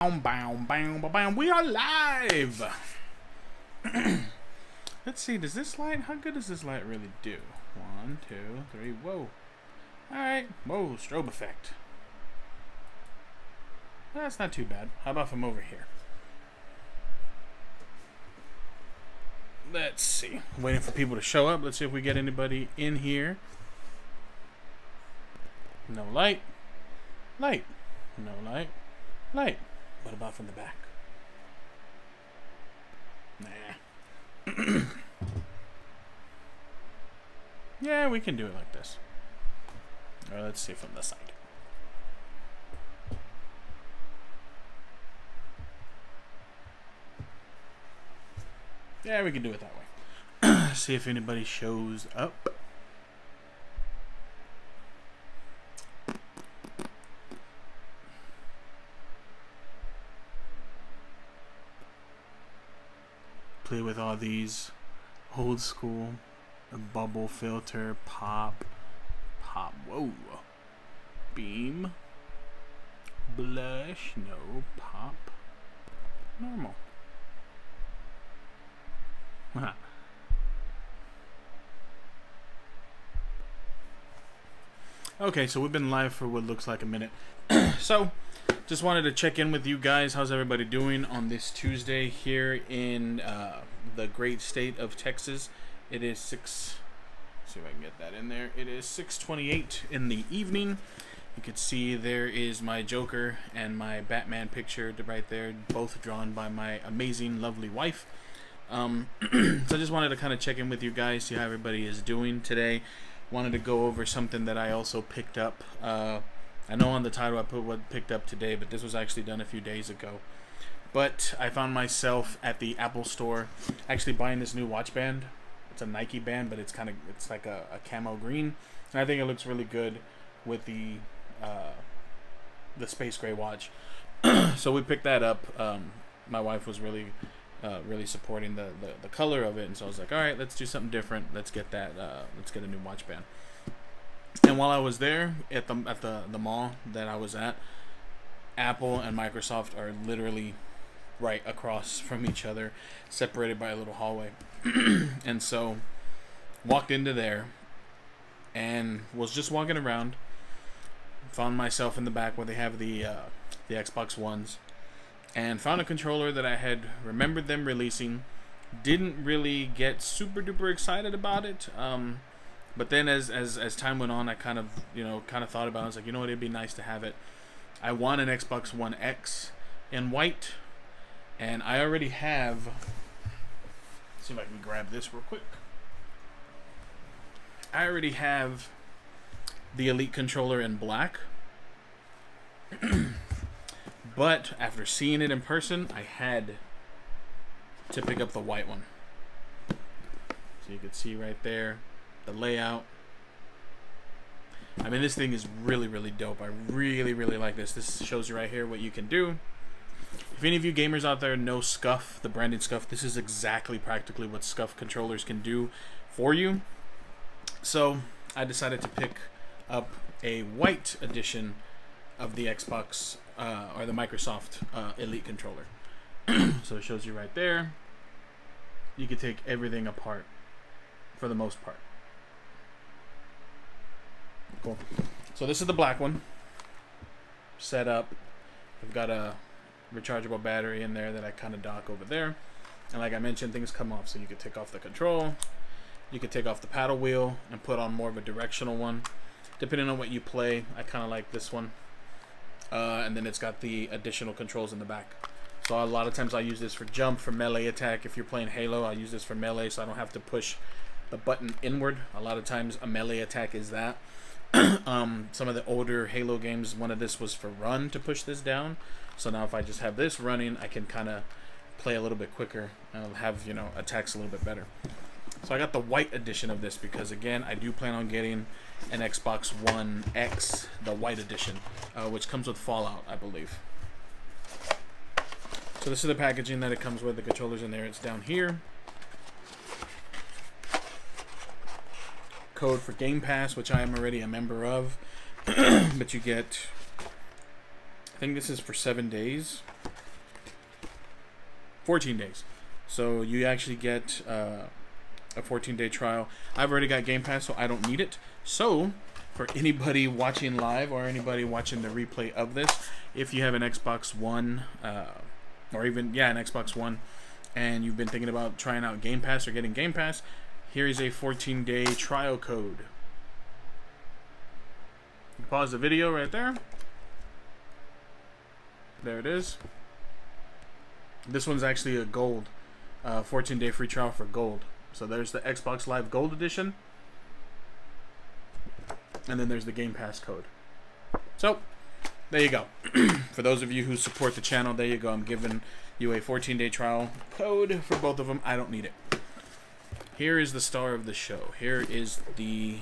We are live. Let's see, does this light, how good does this light really do? 1, 2, 3, whoa. Alright, whoa, strobe effect. That's not too bad. How about from over here? Let's see. I'm waiting for people to show up. Let's see if we get anybody in here. No light. Light. No light. Light. What about from the back? Nah. Yeah, we can do it like this. Or let's see from the side. Yeah, we can do it that way. See if anybody shows up. Play with all these old school bubble filter, pop, whoa, beam, blush, no, pop, normal. Okay, so we've been live for what looks like a minute. So just wanted to check in with you guys. How's everybody doing on this Tuesday here in the great state of Texas? It is 6. See if I can get that in there. It is 6:28 in the evening. You can see there is my Joker and my Batman picture right there, both drawn by my amazing, lovely wife. So I just wanted to kind of check in with you guys, see how everybody is doing today. Wanted to go over something that I also picked up. I know on the title I put what picked up today, but this was actually done a few days ago. But I found myself at the Apple store actually buying this new watch band. It's a Nike band, but it's like a camo green, and I think it looks really good with the space gray watch. So we picked that up. My wife was really supporting the color of it, and so I was like, all right, let's do something different. Let's get that. Let's get a new watch band. And while I was there at the mall that I was at, Apple and Microsoft are literally right across from each other, separated by a little hallway. And so walked into there and was just walking around, found myself in the back where they have the Xbox Ones, and found a controller that I had remembered them releasing. Didn't really get super duper excited about it, but then as time went on, I kind of thought about it. I was like, you know what, it'd be nice to have it. I want an Xbox One X in white, and I already have. Let's see if I can grab this real quick. I already have the Elite controller in black. But after seeing it in person, I had to pick up the white one. So you can see right there the layout. I mean, this thing is really, really dope. I really, really like this. This shows you right here what you can do. If any of you gamers out there know Scuff, the branded Scuff, this is exactly practically what Scuff controllers can do for you. So I decided to pick up a white edition of the Xbox or the Microsoft Elite controller. So it shows you right there. You can take everything apart for the most part. Cool. So this is the black one. Set up. I've got a rechargeable battery in there that I kind of dock over there. And like I mentioned, things come off. So you could take off the control. You could take off the paddle wheel and put on more of a directional one. Depending on what you play, I kind of like this one. And then it's got the additional controls in the back. So a lot of times I use this for jump, for melee attack. If you're playing Halo, I use this for melee, so I don't have to push the button inward. A lot of times a melee attack is that. Some of the older Halo games, one of this was for run, to push this down. So now if I just have this running, I can kind of play a little bit quicker and have, attacks a little bit better. So I got the white edition of this because, again, I do plan on getting an Xbox One X, the white edition, which comes with Fallout, I believe. So this is the packaging that it comes with. The controller's in there. It's down here. Code for Game Pass, which I am already a member of. But you get, I think this is for 7 days. 14 days. So you actually get a 14-day trial. I've already got Game Pass, so I don't need it. So for anybody watching live or anybody watching the replay of this, if you have an Xbox One, or even, an Xbox One, and you've been thinking about trying out Game Pass or getting Game Pass, here is a 14-day trial code. You pause the video right there. There it is. This one's actually a gold, 14-day free trial for gold. So there's the Xbox Live Gold Edition, and then there's the Game Pass code. So there you go. For those of you who support the channel, there you go. I'm giving you a 14-day trial code for both of them. I don't need it. Here is the star of the show. Here is the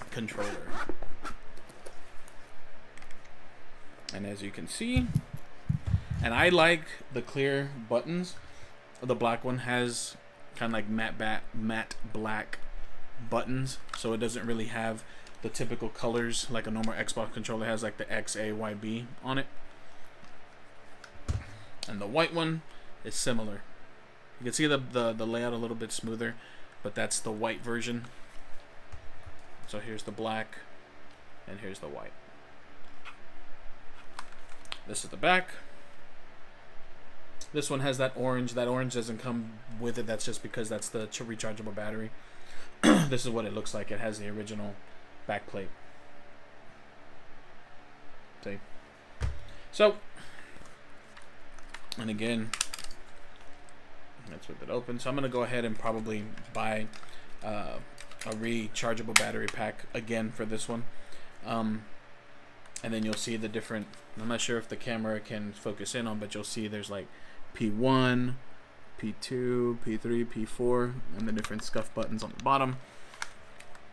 controller. And as you can see, and I like the clear buttons. The black one has kind of like matte black buttons, so it doesn't really have the typical colors like a normal Xbox controller has, like the X, A, Y, B on it. And the white one is similar. You can see the layout a little bit smoother, but that's the white version. So here's the black, and here's the white. This is the back. This one has that orange. That orange doesn't come with it. That's just because that's the rechargeable battery. This is what it looks like. It has the original back plate. See? So, and again, that's with it open. So I'm going to go ahead and probably buy a rechargeable battery pack again for this one. And then you'll see the different, I'm not sure if the camera can focus in on, but you'll see there's like P1, P2, P3, P4, and the different scuff buttons on the bottom.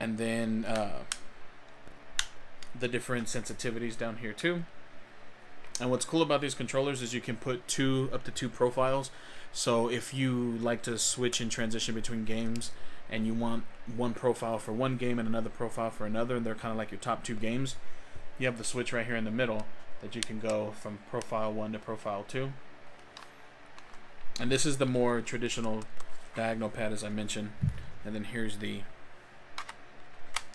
And then the different sensitivities down here too. And what's cool about these controllers is you can put up to two profiles. So if you like to switch and transition between games and you want one profile for one game and another profile for another, and they're kind of like your top two games, you have the switch right here in the middle that you can go from profile 1 to profile 2. And this is the more traditional diagonal pad, as I mentioned. And then here's the,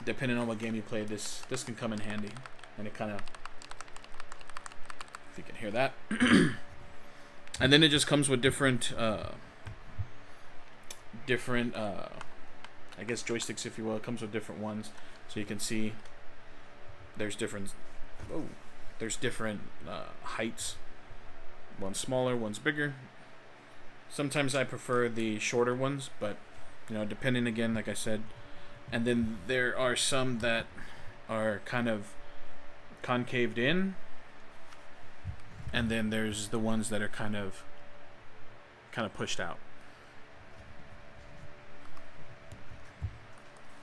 depending on what game you play, this can come in handy. And it kind of, if you can hear that. And then it just comes with different I guess joysticks, if you will. It comes with different ones, so you can see there's different heights. One's smaller, one's bigger. Sometimes I prefer the shorter ones, but you know, depending, again, like I said. And then there are some that are kind of concaved in, and then there's the ones that are kind of pushed out.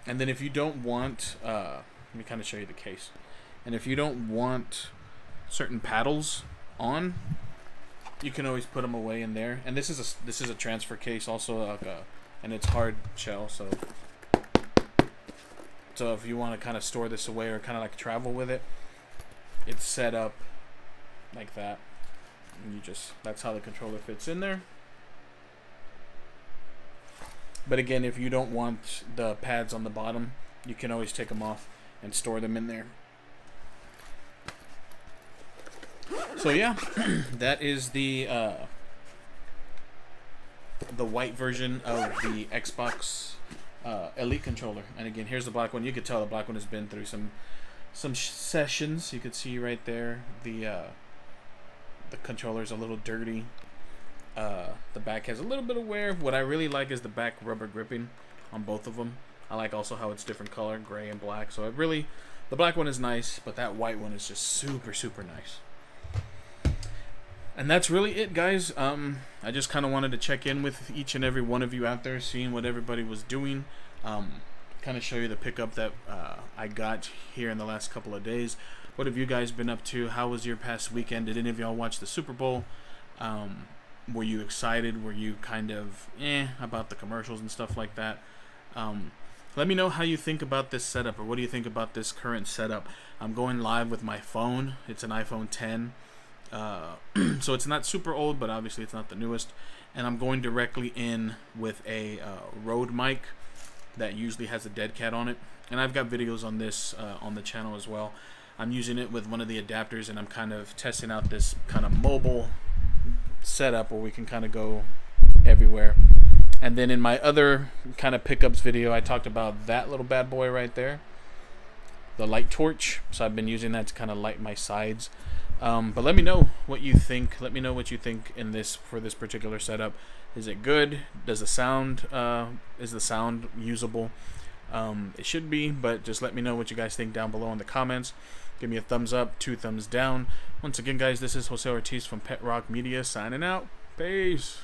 And then if you don't want, let me kind of show you the case. And if you don't want certain paddles on, you can always put them away in there. And this is a transfer case also, like and it's hard shell, so if you want to kind of store this away or kind of like travel with it, it's set up like that. And that's how the controller fits in there. But again, if you don't want the pads on the bottom, you can always take them off and store them in there. So yeah, that is the white version of the Xbox Elite controller. And again, here's the black one. You could tell the black one has been through some sessions. You could see right there the controller's a little dirty. The back has a little bit of wear. What I really like is the back rubber gripping on both of them. I like also how it's different color, gray and black. So the black one is nice, but that white one is just super, super nice. And that's really it, guys. I just kind of wanted to check in with each and every one of you out there, seeing what everybody was doing. Kind of show you the pickup that I got here in the last couple of days. What have you guys been up to? How was your past weekend? Did any of y'all watch the Super Bowl? Were you excited? Were you kind of about the commercials and stuff like that? Let me know how you think about this setup, or what do you think about this current setup. I'm going live with my phone. It's an iPhone 10. So it's not super old, but obviously it's not the newest. And I'm going directly in with a Rode mic that usually has a dead cat on it. And I've got videos on this on the channel as well. I'm using it with one of the adapters, and I'm kind of testing out this kind of mobile setup where we can kind of go everywhere. And then in my other kind of pickups video, I talked about that little bad boy right there, the light torch. So I've been using that to kind of light my sides. But let me know what you think. Let me know what you think in this for this particular setup. Is it good? Does the sound is the sound usable? It should be, but just let me know what you guys think down below in the comments. Give me a thumbs up, 2 thumbs down. Once again, guys, this is Jose Ortiz from PetRockMedia signing out. Peace.